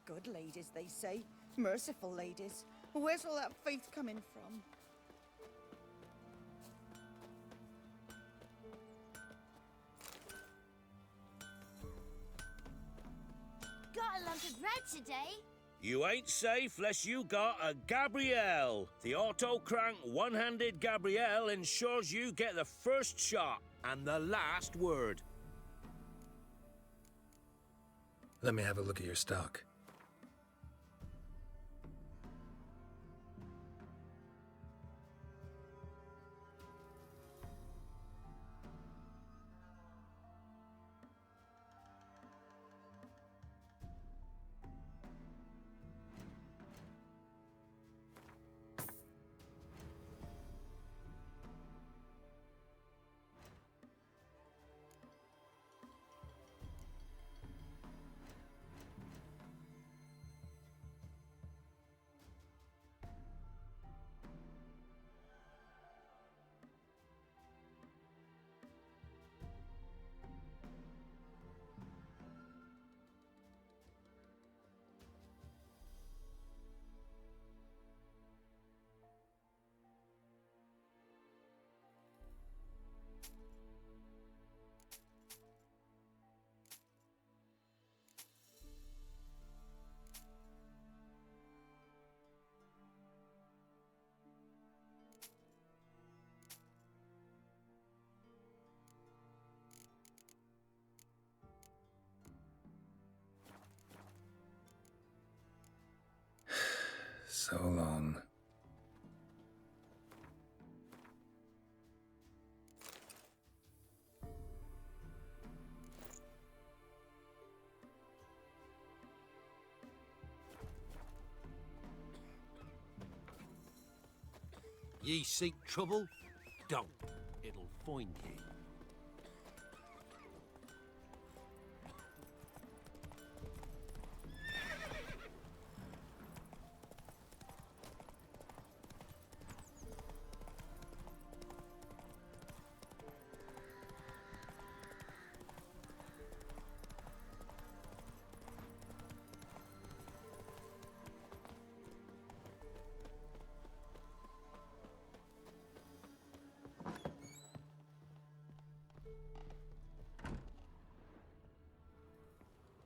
Good ladies, they say. Merciful ladies. Where's all that faith coming from? Got a lump of bread today. You ain't safe less you got a Gabrielle. The auto-crank one-handed Gabrielle ensures you get the first shot and the last word. Let me have a look at your stock. So long. Ye seek trouble? Don't. It'll find ye.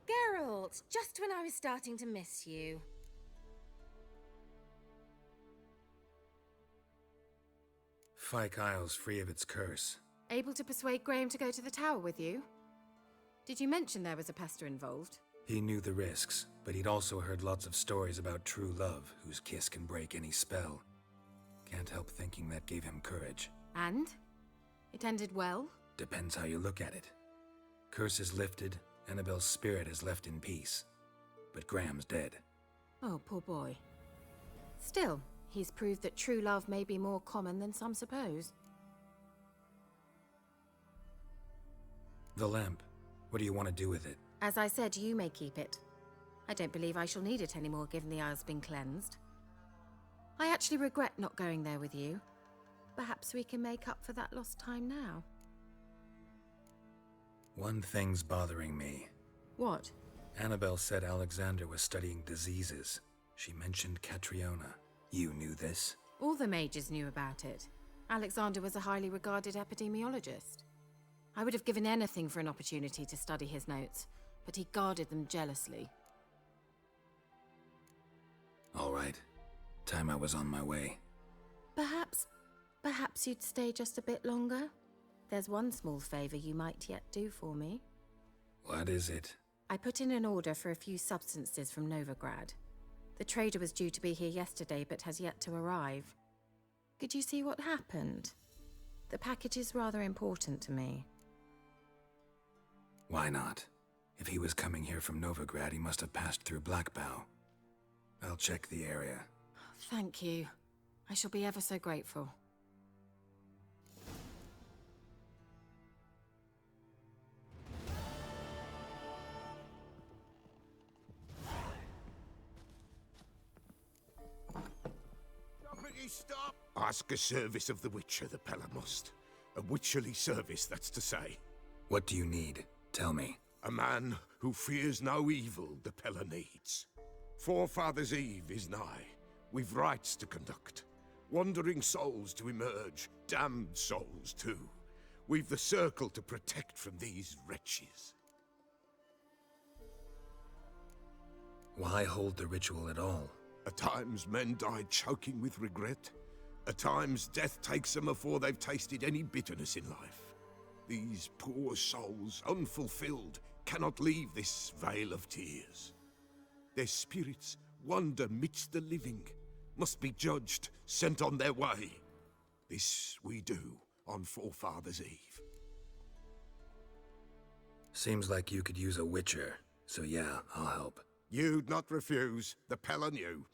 Geralt, just when I was starting to miss you. Fyke Isle's free of its curse. Able to persuade Graham to go to the tower with you? Did you mention there was a pester involved? He knew the risks, but he'd also heard lots of stories about true love, whose kiss can break any spell. Can't help thinking that gave him courage. And? It ended well? Depends how you look at it. Curse is lifted, Annabelle's spirit is left in peace. But Graham's dead. Oh, poor boy. Still, he's proved that true love may be more common than some suppose. The lamp. What do you want to do with it? As I said, you may keep it. I don't believe I shall need it anymore, given the Isle's been cleansed. I actually regret not going there with you. Perhaps we can make up for that lost time now. One thing's bothering me. What? Annabelle said Alexander was studying diseases. She mentioned Catriona. You knew this? All the mages knew about it. Alexander was a highly regarded epidemiologist. I would have given anything for an opportunity to study his notes, but he guarded them jealously. All right. Time I was on my way. Perhaps you'd stay just a bit longer? There's one small favor you might yet do for me. What is it? I put in an order for a few substances from Novigrad. The trader was due to be here yesterday, but has yet to arrive. Could you see what happened? The package is rather important to me. Why not? If he was coming here from Novigrad, he must have passed through Blackbough. I'll check the area. Thank you. I shall be ever so grateful. Stop! Ask a service of the Witcher, the Peller must. A witcherly service, that's to say. What do you need? Tell me. A man who fears no evil the Pella needs. Forefathers' Eve is nigh. We've rites to conduct. Wandering souls to emerge, damned souls too. We've the circle to protect from these wretches. Why hold the ritual at all? At times men die choking with regret. At times death takes them before they've tasted any bitterness in life. These poor souls, unfulfilled, cannot leave this vale of tears. Their spirits wander midst the living, must be judged, sent on their way. This we do on Forefathers' Eve. Seems like you could use a witcher, so yeah, I'll help. You'd not refuse, the Pella knew.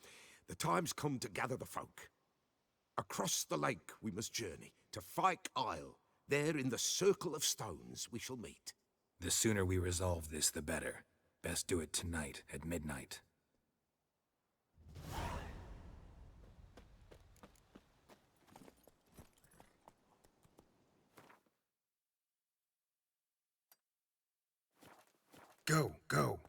The time's come to gather the folk. Across the lake we must journey, to Fyke Isle. There in the circle of stones we shall meet. The sooner we resolve this, the better. Best do it tonight at midnight. Go, go.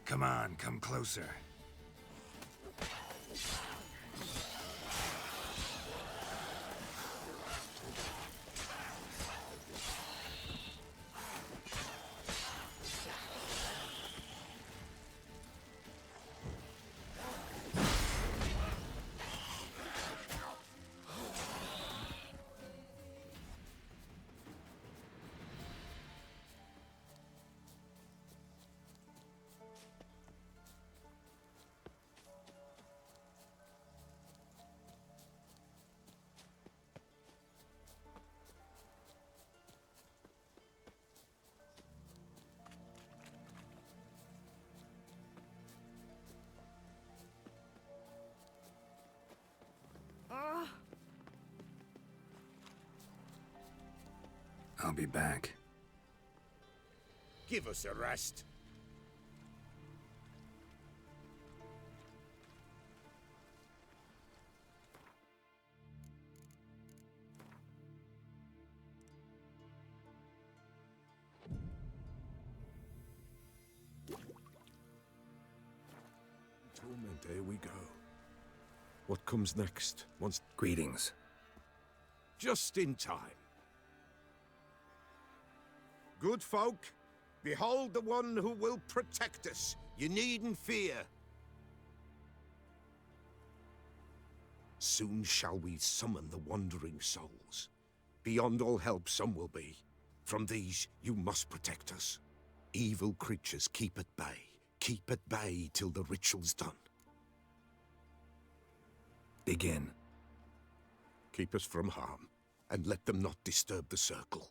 Come on, come closer. I'll be back. Give us a rest. Torment, here we go. What comes next? Once Greetings. just in time. Good folk, behold the one who will protect us. You needn't fear. Soon shall we summon the wandering souls. Beyond all help some will be. From these you must protect us. Evil creatures keep at bay. Keep at bay till the ritual's done. Begin. Keep us from harm, and let them not disturb the circle.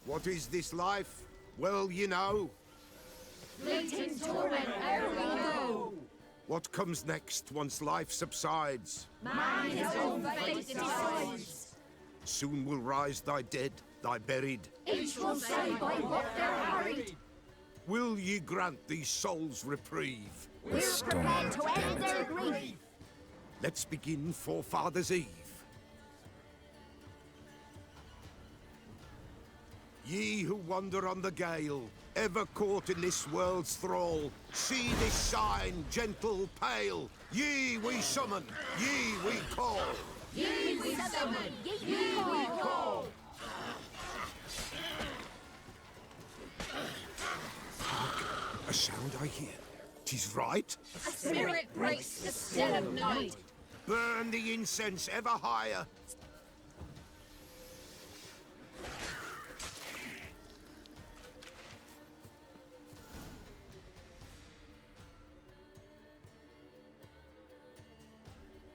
What is this life? Well, you know. Fleeting torment ere we go. What comes next once life subsides? Man his own fate decides. Soon will rise thy dead, thy buried. Each will say by what they're harried. Will ye grant these souls reprieve? We're prepared to end their grief. Let's begin Forefathers' Eve. Ye who wander on the gale, ever caught in this world's thrall, see this sign, gentle, pale. Ye we summon, ye we call. Ye we summon, ye we call. A sound I hear. 'Tis right. A spirit breaks the still of night. Burn the incense ever higher.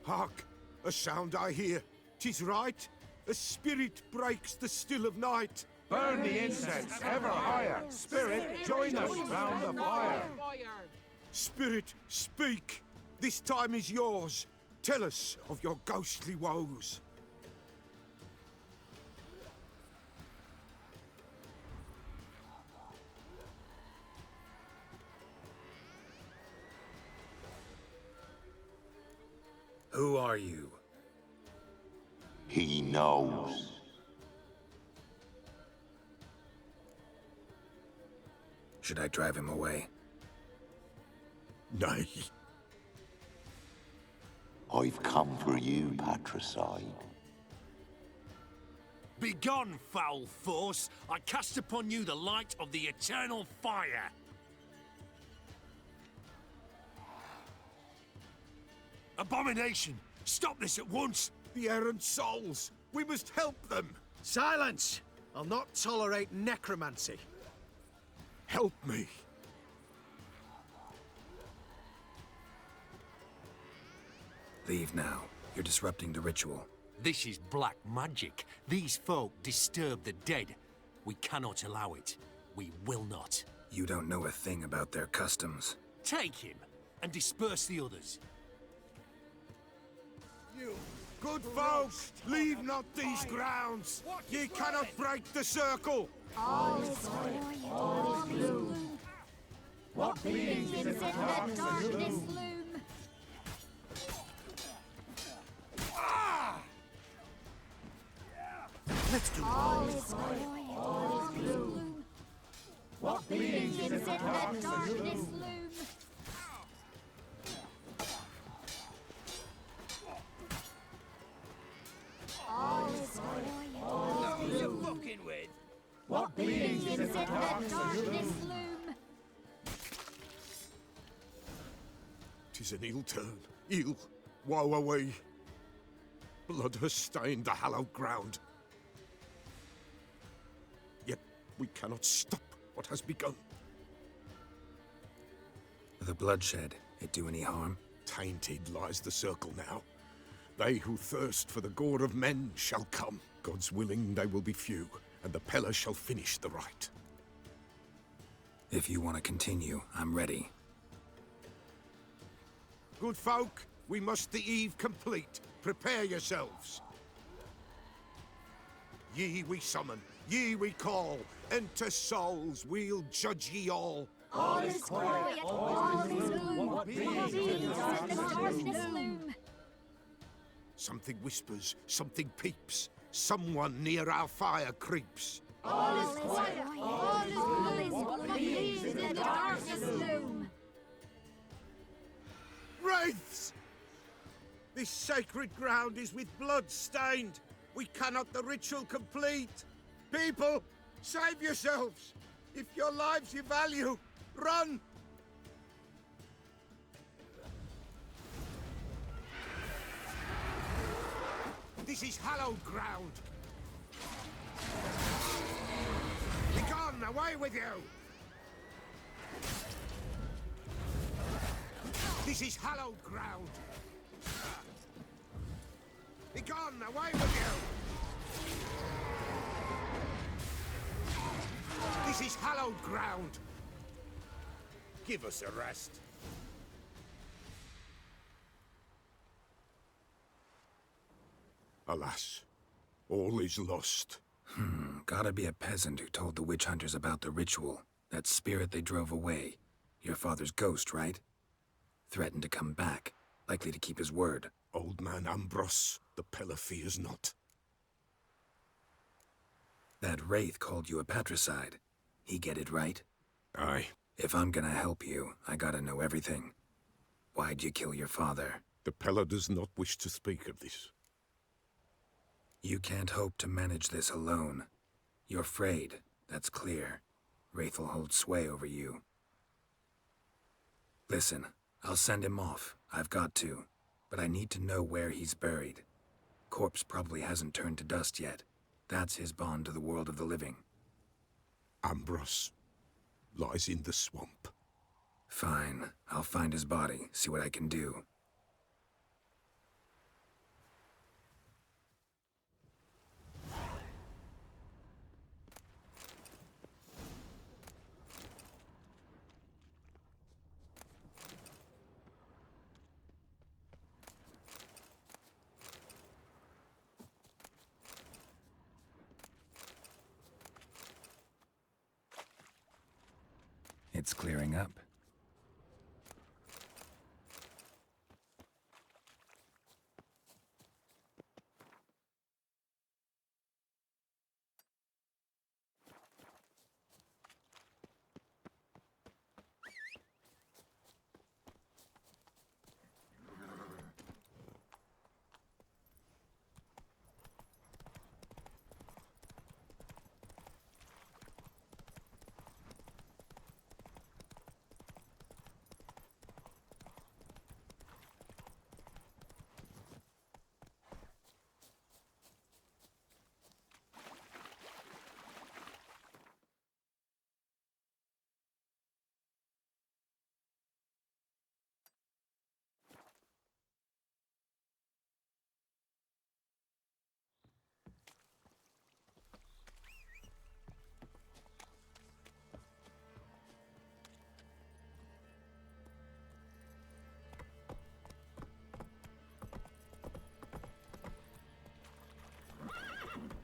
Hark! A sound I hear. 'Tis right. A spirit breaks the still of night. Burn the incense ever higher. Spirit, join us round the fire. Spirit, speak. This time is yours. Tell us of your ghostly woes. Who are you? He knows. Should I drive him away? Nay. I've come for you, patricide. Begone, foul force! I cast upon you the light of the eternal fire! Abomination! Stop this at once! The errant souls. We must help them. Silence! I'll not tolerate necromancy. Help me. Leave now. You're disrupting the ritual. This is black magic. These folk disturb the dead. We cannot allow it. We will not. You don't know a thing about their customs. Take him and disperse the others. You good folk, leave not these grounds. Ye cannot break the circle. All is void, all is gloom. What beings in the darkness loom? Let's do All is void, all is gloom. What beings in the darkness loom? All is void, all is gloom. Fucking with. What beings in the darkness loom? 'Tis an ill turn. Ill. Woe away. Blood has stained the hallowed ground. Yet we cannot stop what has begun. The bloodshed, it do any harm? Tainted lies the circle now. They who thirst for the gore of men shall come. God's willing, they will be few, and the Peller shall finish the rite. If you want to continue, I'm ready. Good folk, we must the eve complete. Prepare yourselves. Ye we summon, ye we call. Enter souls, we'll judge ye all. All is quiet, all is gloom. What beings in the darkness loom? Something whispers, something peeps. Someone near our fire creeps. All is quiet, all is gloom. What beings in the darkness loom? Wraiths! This sacred ground is with blood stained. We cannot the ritual complete. People, save yourselves. If your lives you value, run! This is hallowed ground. Begone, away with you! This is hallowed ground. Begone, away with you! This is hallowed ground. Give us a rest. Alas, all is lost. Gotta be a peasant who told the witch hunters about the ritual. That spirit they drove away. Your father's ghost, right? Threatened to come back. Likely to keep his word. Old man Ambros, the Peller fears not. That wraith called you a patricide. He get it right? Aye. If I'm gonna help you, I gotta know everything. Why'd you kill your father? The Pella does not wish to speak of this. You can't hope to manage this alone. You're afraid, that's clear. Wraith'll hold sway over you. Listen, I'll send him off. I've got to. But I need to know where he's buried. Corpse probably hasn't turned to dust yet. That's his bond to the world of the living. Ambrose lies in the swamp. Fine. I'll find his body, see what I can do. It's clearing up.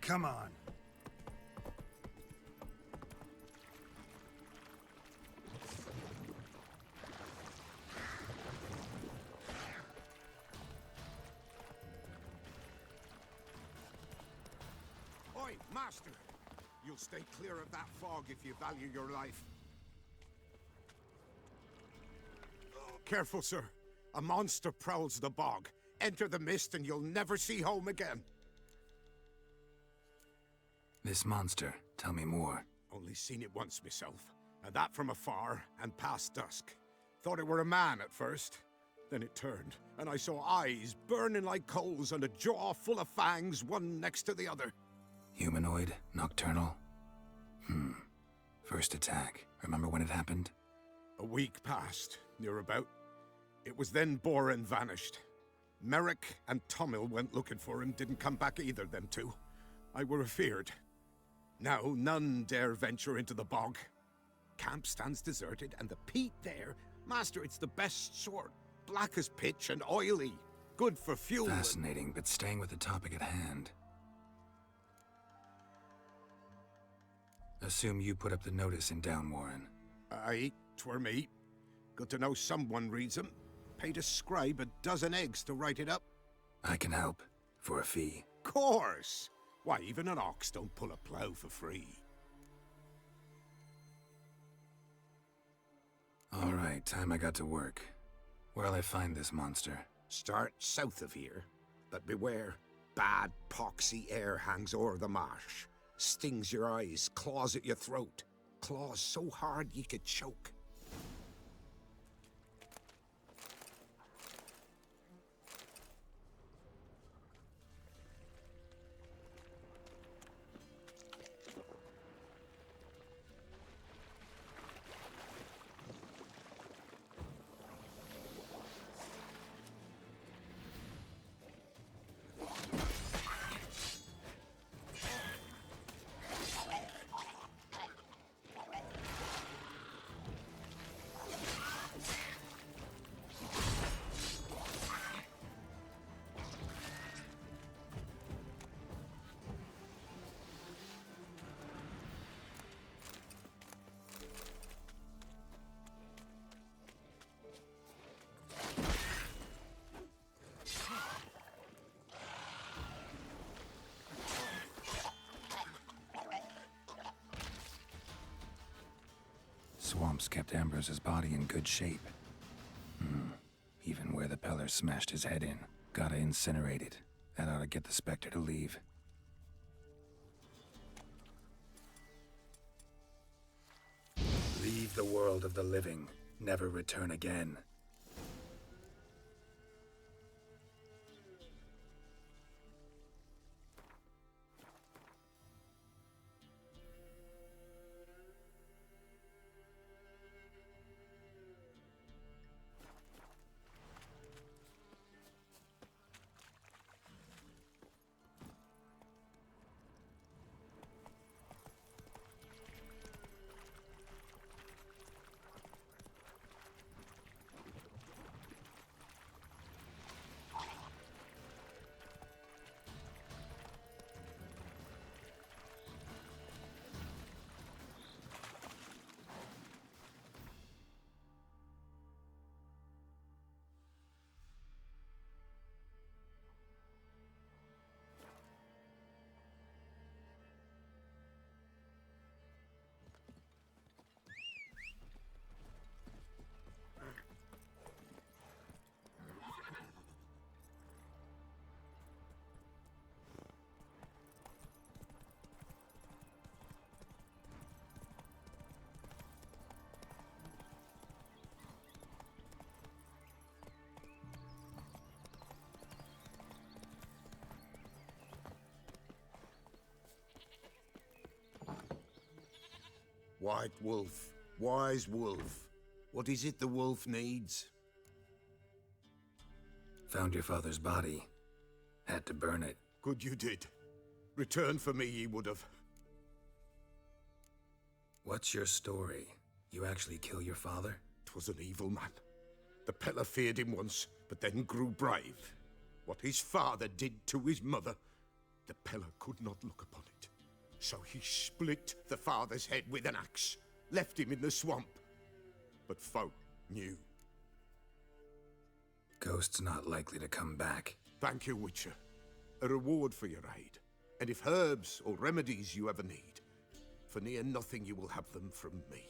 Come on. Oi, Master! You'll stay clear of that fog if you value your life. Careful, sir. A monster prowls the bog. Enter the mist and you'll never see home again. This monster, tell me more. Only seen it once myself, and that from afar and past dusk. Thought it were a man at first. Then it turned, and I saw eyes burning like coals and a jaw full of fangs, one next to the other. Humanoid? Nocturnal? First attack. Remember when it happened? A week passed, near about. It was then Boren vanished. Merrick and Tomil went looking for him, didn't come back either, them two. I were afeard. Now none dare venture into the bog. Camp stands deserted, and the peat there, Master, it's the best sort. Black as pitch and oily. Good for fuel. Fascinating, but staying with the topic at hand. Assume you put up the notice in Downwarren. Aye, 'twere me. Good to know someone reads them. Paid a scribe a dozen eggs to write it up. I can help. For a fee. Course! Why, even an ox don't pull a plough for free. All right, time I got to work. Where'll I find this monster? Start south of here. But beware. Bad, poxy air hangs o'er the marsh. Stings your eyes, claws at your throat. Claws so hard ye could choke. Swamps kept Ambrose's body in good shape. Even where the Peller smashed his head in. Gotta incinerate it. That ought to get the Spectre to leave. Leave the world of the living. Never return again. White wolf, wise wolf. What is it the wolf needs? Found your father's body. Had to burn it. Good you did. Return for me ye would have. What's your story? You actually kill your father? 'Twas an evil man. The Peller feared him once, but then grew brave. What his father did to his mother, the Peller could not look upon it. So he split the father's head with an axe, left him in the swamp. But folk knew. Ghost's not likely to come back. Thank you, Witcher. A reward for your aid. And if herbs or remedies you ever need, for near nothing you will have them from me.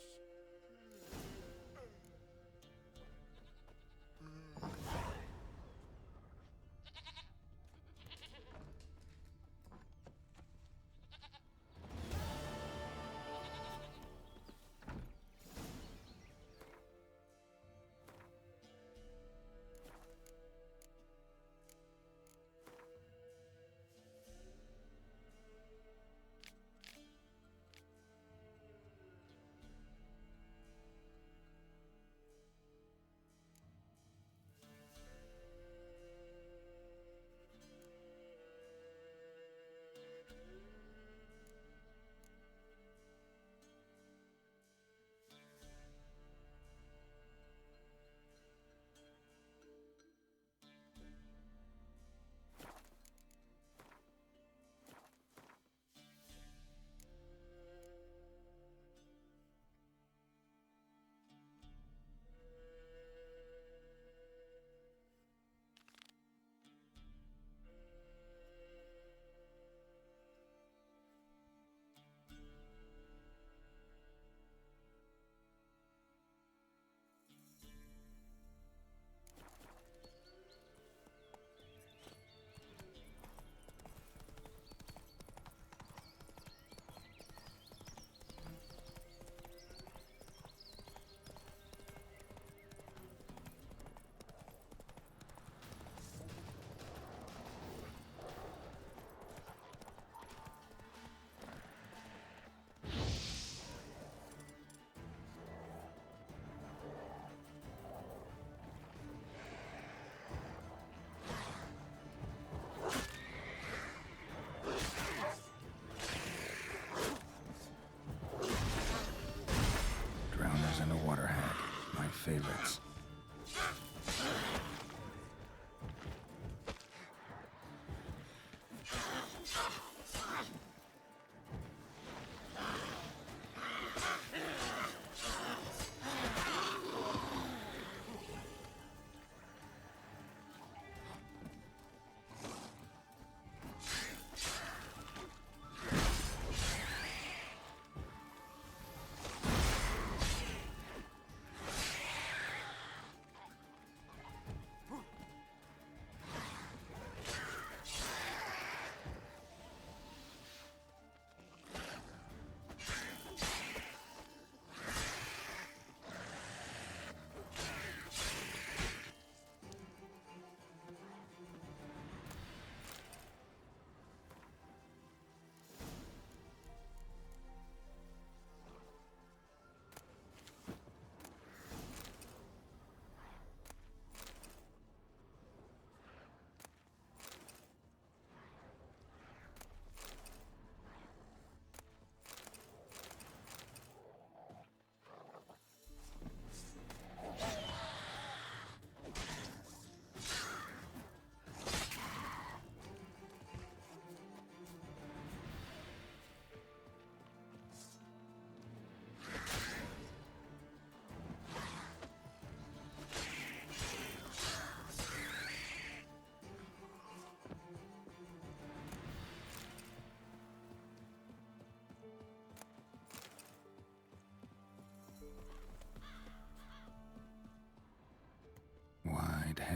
favorites.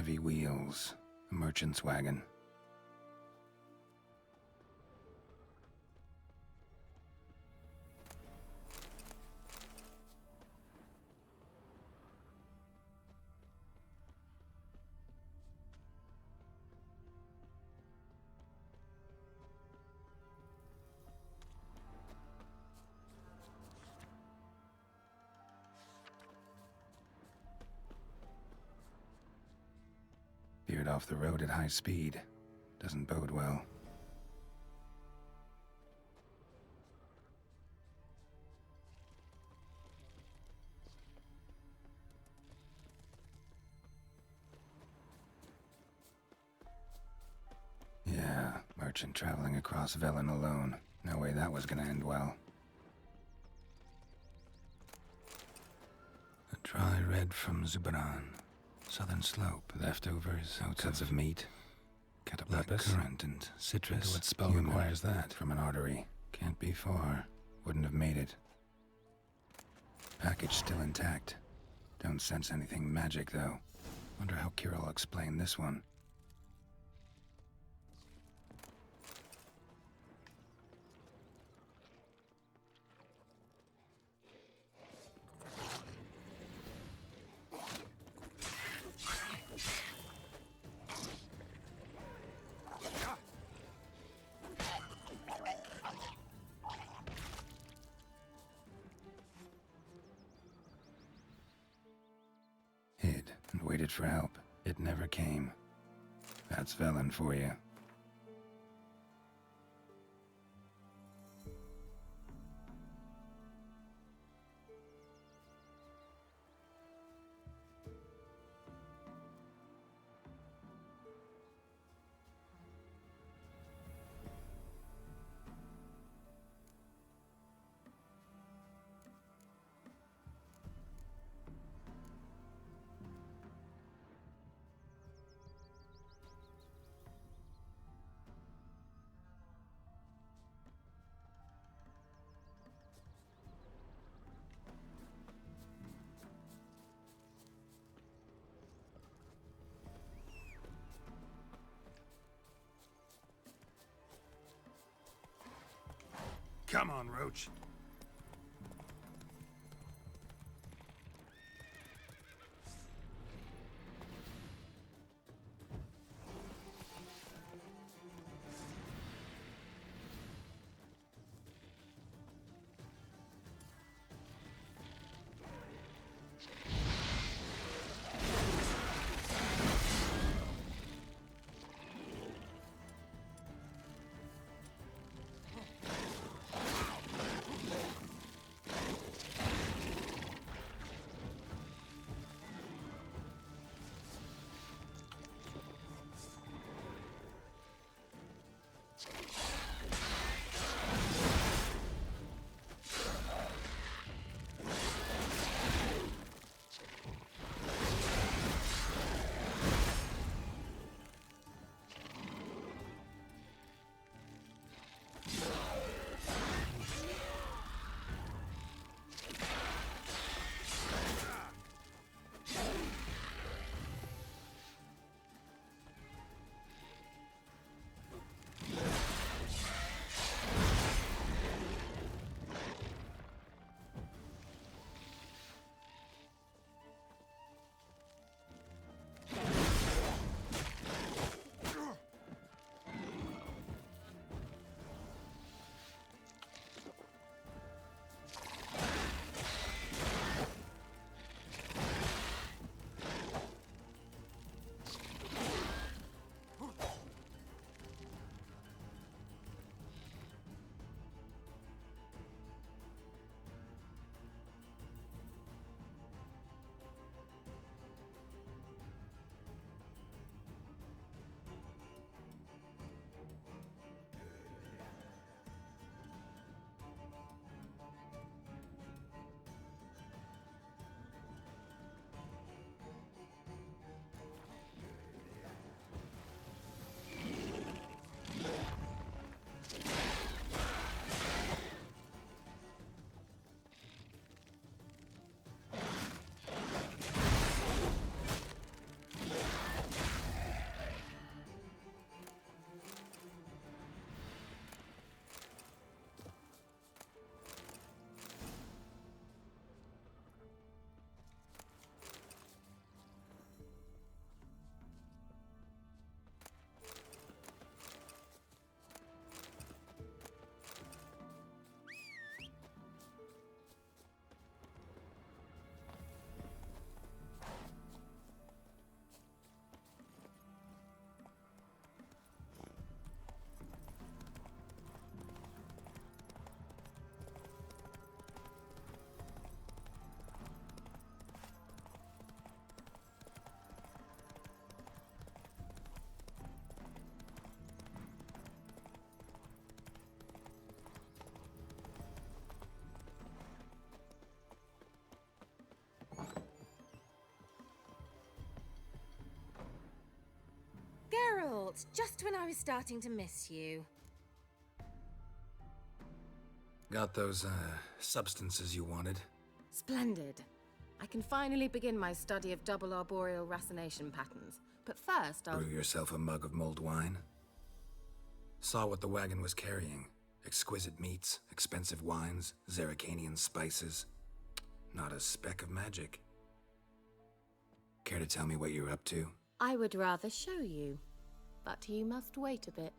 Heavy wheels. A merchant's wagon. Veered off the road at high speed. Doesn't bode well. Yeah, merchant traveling across Velen alone. No way that was gonna end well. A dry red from Zubaran. Southern slope, leftovers, cuts of meat, cataplepis, currant and citrus. What spell requires that? From an artery. Can't be far. Wouldn't have made it. Package still intact. Don't sense anything magic, though. Wonder how Kerra will explain this one. Hid and waited for help. It never came. That's Velen for you. Come on, Roach. fault, just when I was starting to miss you. Got those, substances you wanted? Splendid. I can finally begin my study of double arboreal racination patterns. But first, I'll... Brew yourself a mug of mulled wine? Saw what the wagon was carrying. Exquisite meats, expensive wines, Zerricanian spices. Not a speck of magic. Care to tell me what you're up to? I would rather show you, but you must wait a bit.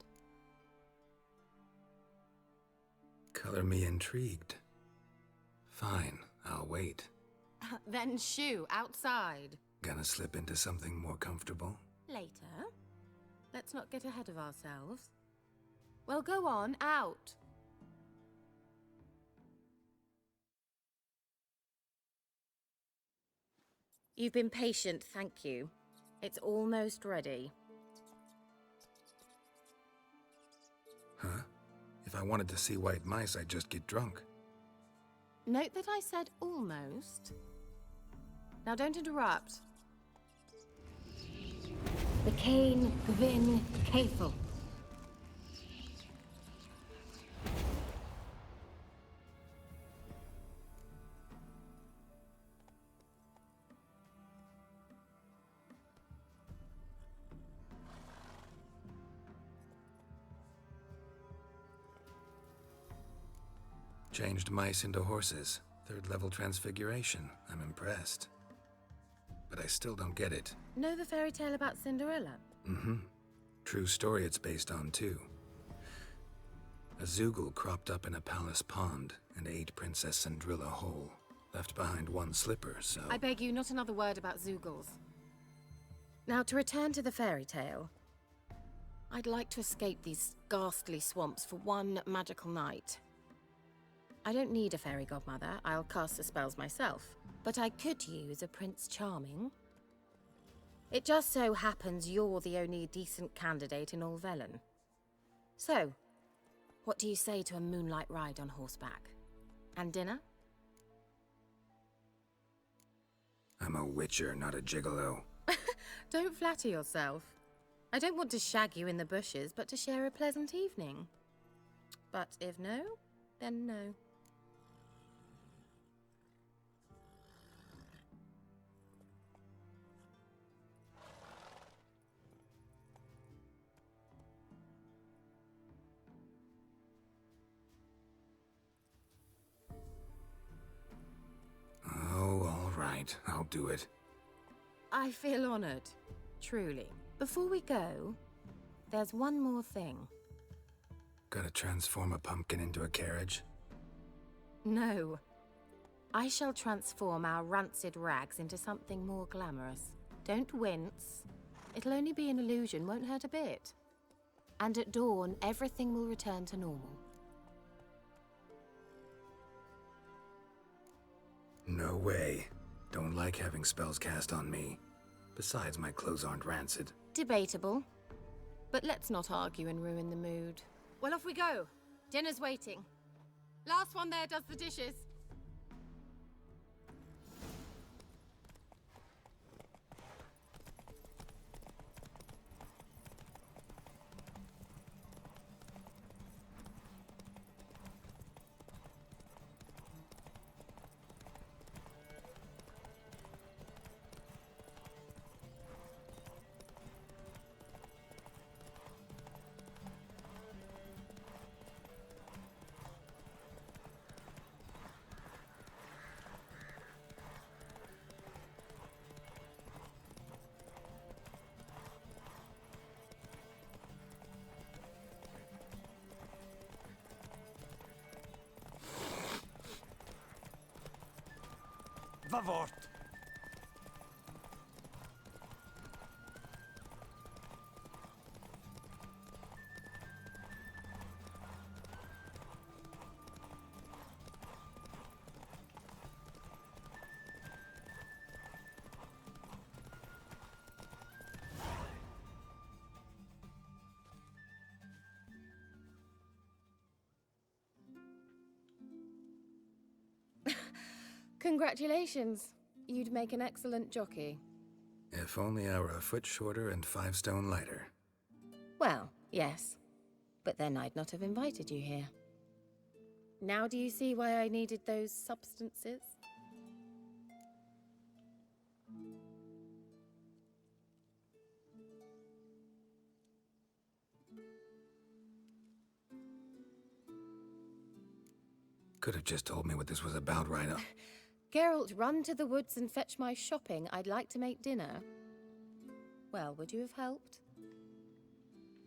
Color me intrigued. Fine, I'll wait. Then shoo, outside. Gonna slip into something more comfortable? Later. Let's not get ahead of ourselves. Well, go on, out. You've been patient, thank you. It's almost ready. Huh? If I wanted to see white mice, I'd just get drunk. Note that I said almost. Now don't interrupt. The Cain, Vin, Cathel. Changed mice into horses. Third level transfiguration. I'm impressed. But I still don't get it. Know the fairy tale about Cinderella? Mm-hmm. True story it's based on, too. A Zoogle cropped up in a palace pond and ate Princess Cinderella whole. Left behind one slipper, so... I beg you, not another word about Zoogles. Now, to return to the fairy tale. I'd like to escape these ghastly swamps for one magical night. I don't need a fairy godmother, I'll cast the spells myself. But I could use a Prince Charming. It just so happens you're the only decent candidate in all Velen. So, what do you say to a moonlight ride on horseback? And dinner? I'm a witcher, not a gigolo. Don't flatter yourself. I don't want to shag you in the bushes, but to share a pleasant evening. But if no, then no. Oh, all right. I'll do it. I feel honored. Truly. Before we go, there's one more thing. Gotta transform a pumpkin into a carriage? No. I shall transform our rancid rags into something more glamorous. Don't wince. It'll only be an illusion, won't hurt a bit. And at dawn, everything will return to normal. No way. Don't like having spells cast on me. Besides, my clothes aren't rancid. Debatable. But let's not argue and ruin the mood. Well, off we go. Dinner's waiting. Last one there does the dishes. Vavort! Congratulations. You'd make an excellent jockey. If only I were a foot shorter and 5 stone lighter. Well, yes. But then I'd not have invited you here. Now do you see why I needed those substances? Could have just told me what this was about right up. Geralt, run to the woods and fetch my shopping. I'd like to make dinner. Well, would you have helped?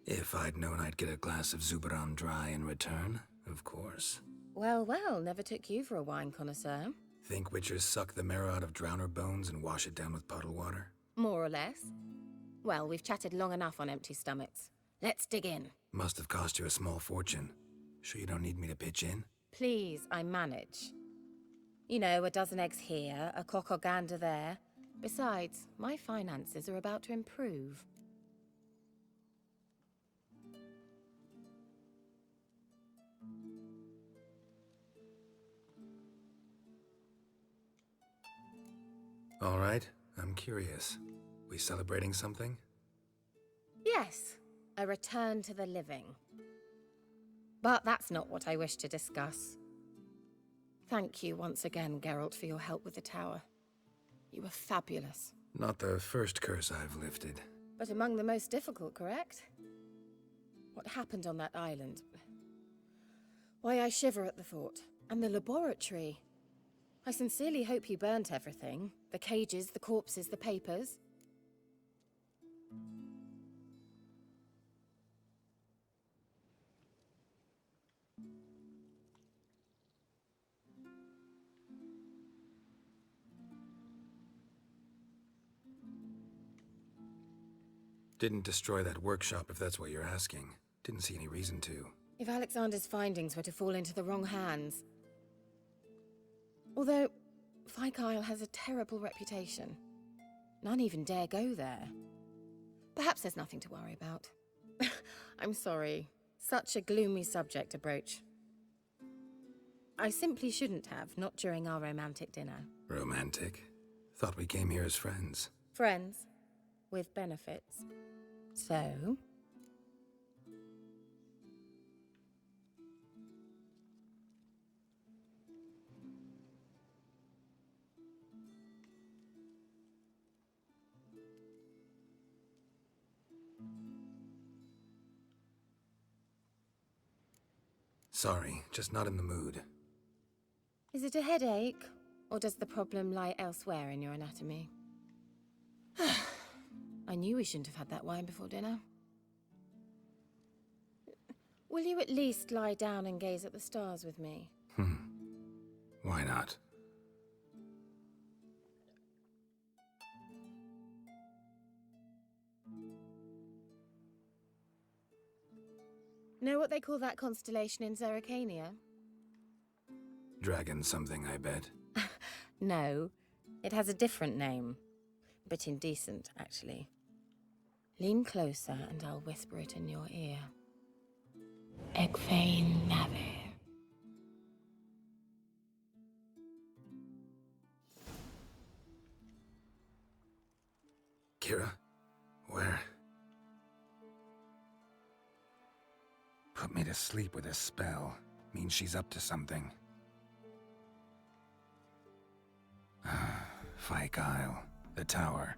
If I'd known I'd get a glass of Zubaran dry in return, of course. Well, well, never took you for a wine connoisseur. Think witchers suck the marrow out of drowner bones and wash it down with puddle water? More or less. Well, we've chatted long enough on empty stomachs. Let's dig in. Must have cost you a small fortune. Sure you don't need me to pitch in? Please, I manage. You know, a dozen eggs here, a cock or gander there. Besides, my finances are about to improve. All right, I'm curious. We celebrating something? Yes, a return to the living. But that's not what I wish to discuss. Thank you once again, Geralt, for your help with the tower. You were fabulous. Not the first curse I've lifted. But among the most difficult, correct? What happened on that island? Why, I shiver at the thought. And the laboratory. I sincerely hope you burnt everything. The cages, the corpses, the papers. Didn't destroy that workshop, if that's what you're asking. Didn't see any reason to. If Alexander's findings were to fall into the wrong hands... Although, Fyke Isle has a terrible reputation. None even dare go there. Perhaps there's nothing to worry about. I'm sorry. Such a gloomy subject to broach. I simply shouldn't have, not during our romantic dinner. Romantic? Thought we came here as friends. Friends. With benefits. So... Sorry, just not in the mood. Is it a headache? Or does the problem lie elsewhere in your anatomy? I knew we shouldn't have had that wine before dinner. Will you at least lie down and gaze at the stars with me? Why not? Know what they call that constellation in Zerrikania? Dragon something, I bet. No, it has a different name. A bit indecent, actually. Lean closer and I'll whisper it in your ear. Egfain Navir. Kerra? Where? Put me to sleep with a spell. Means she's up to something. Fyke Isle. The tower.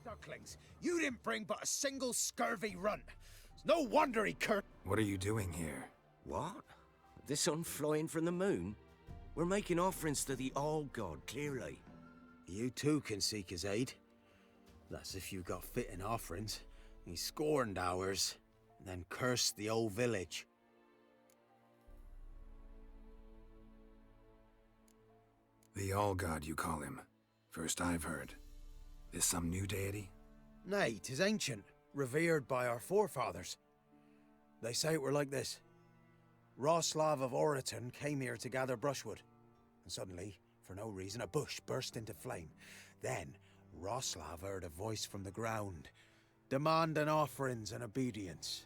Ducklings, you didn't bring but a single scurvy runt. It's no wonder he cursed. What are you doing here? What? The sun flying from the moon? We're making offerings to the All-God, clearly. You too can seek his aid. That's if you got fitting offerings. He scorned ours, and then cursed the old village. The All-God, you call him. First I've heard. Is some new deity? Nay, 'tis ancient, revered by our forefathers. They say it were like this. Roslav of Oriton came here to gather brushwood, and suddenly, for no reason, a bush burst into flame. Then, Roslav heard a voice from the ground, demanding offerings and obedience.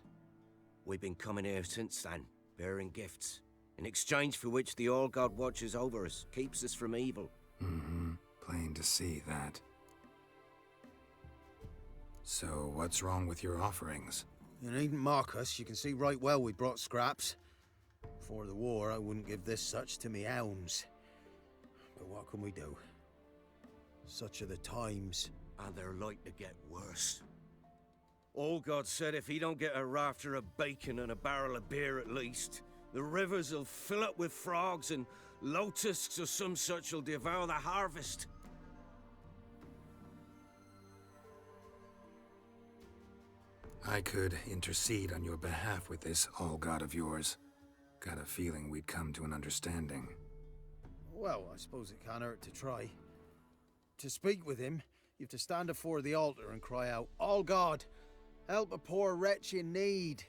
We've been coming here since then, bearing gifts, in exchange for which the All-God watches over us, keeps us from evil. Mm-hmm. Plain to see that. So, what's wrong with your offerings? You needn't mock us, you can see right well we brought scraps. Before the war, I wouldn't give this such to me hounds. But what can we do? Such are the times. And they're like to get worse. All-God said if he don't get a rafter of bacon and a barrel of beer at least, the rivers will fill up with frogs and locusts or some such will devour the harvest. I could intercede on your behalf with this All-God of yours. Got a feeling we'd come to an understanding. Well, I suppose it can't hurt to try. To speak with him, you have to stand before the altar and cry out, "All God, help a poor wretch in need."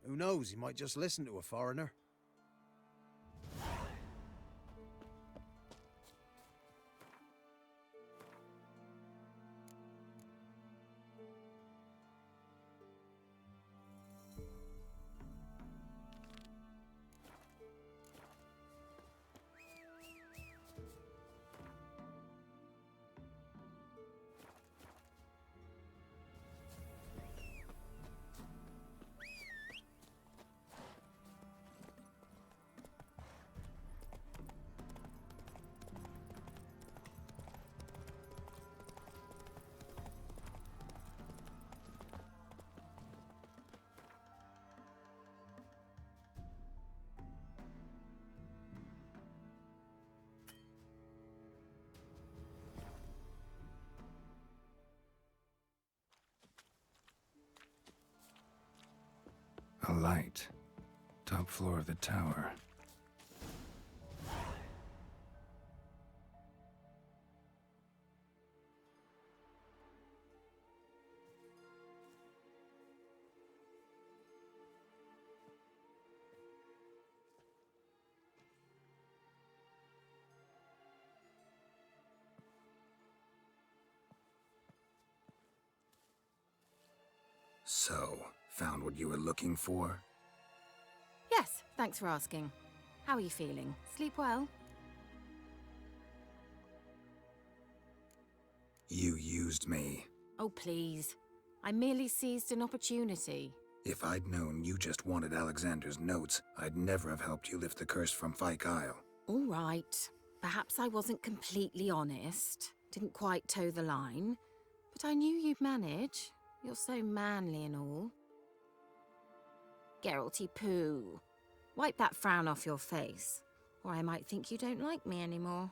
Who knows, he might just listen to a foreigner. A light. Top floor of the tower. So, found what you were looking for? Yes, thanks for asking. How are you feeling? Sleep well? You used me. Oh, please. I merely seized an opportunity. If I'd known you just wanted Alexander's notes, I'd never have helped you lift the curse from Fyke Isle. All right. Perhaps I wasn't completely honest. Didn't quite toe the line. But I knew you'd manage. You're so manly and all. Geralty poo. Wipe that frown off your face, or I might think you don't like me anymore.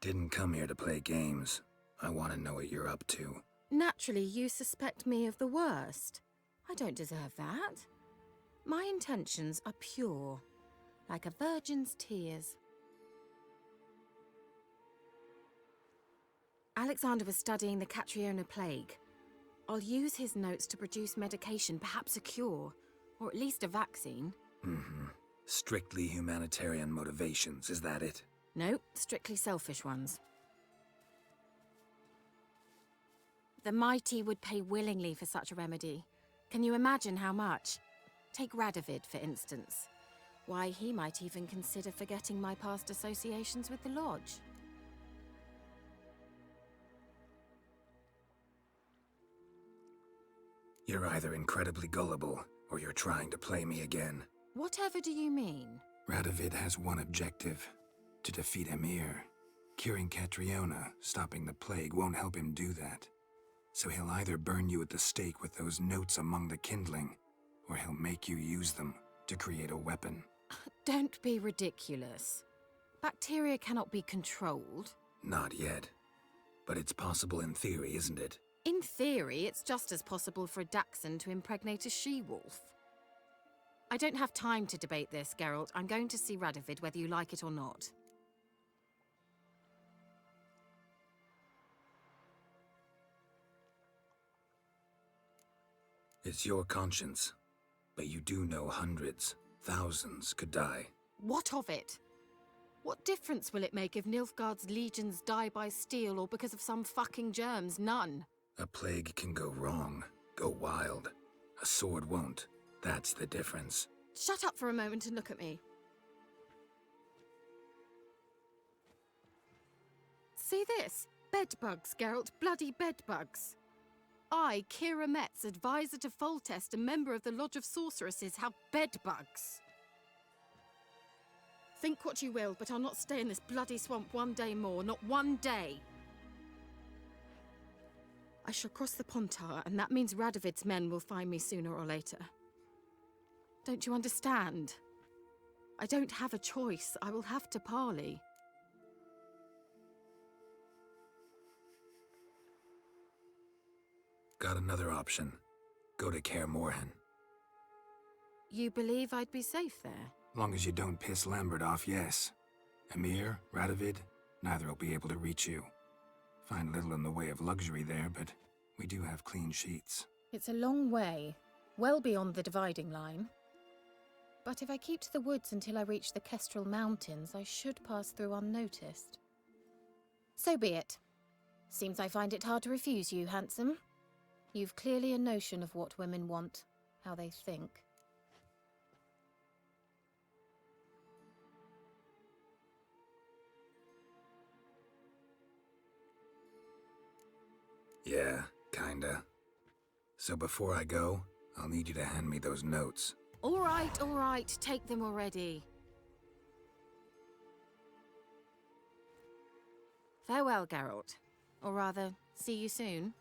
Didn't come here to play games. I want to know what you're up to. Naturally, you suspect me of the worst. I don't deserve that. My intentions are pure, like a virgin's tears. Alexander was studying the Catriona plague. I'll use his notes to produce medication, perhaps a cure, or at least a vaccine. Mm-hmm. Strictly humanitarian motivations, is that it? Nope, strictly selfish ones. The mighty would pay willingly for such a remedy. Can you imagine how much? Take Radovid, for instance. Why, he might even consider forgetting my past associations with the Lodge. You're either incredibly gullible, or you're trying to play me again. Whatever do you mean? Radovid has one objective. To defeat Emir. Curing Catriona, stopping the plague, won't help him do that. So he'll either burn you at the stake with those notes among the kindling, or he'll make you use them to create a weapon. Don't be ridiculous. Bacteria cannot be controlled. Not yet. But it's possible in theory, isn't it? In theory, it's just as possible for a dachshund to impregnate a she-wolf. I don't have time to debate this, Geralt. I'm going to see Radovid whether you like it or not. It's your conscience. But you do know hundreds, thousands could die. What of it? What difference will it make if Nilfgaard's legions die by steel or because of some fucking germs? None. A plague can go wrong, go wild. A sword won't. That's the difference. Shut up for a moment and look at me. See this? Bedbugs, Geralt. Bloody bedbugs. I, Kerra Metz, advisor to Foltest, a member of the Lodge of Sorceresses, have bedbugs. Think what you will, but I'll not stay in this bloody swamp one day more. Not one day. I shall cross the Pontar, and that means Radovid's men will find me sooner or later. Don't you understand? I don't have a choice. I will have to parley. Got another option. Go to Kaer Morhen. You believe I'd be safe there? Long as you don't piss Lambert off, yes. Emir, Radovid, neither will be able to reach you. Find little in the way of luxury there, but we do have clean sheets. It's a long way, well beyond the dividing line. But if I keep to the woods until I reach the Kestrel Mountains, I should pass through unnoticed. So be it. Seems I find it hard to refuse you, handsome. You've clearly a notion of what women want, how they think. Yeah, kinda. So before I go, I'll need you to hand me those notes. All right, take them already. Farewell, Geralt. Or rather, see you soon.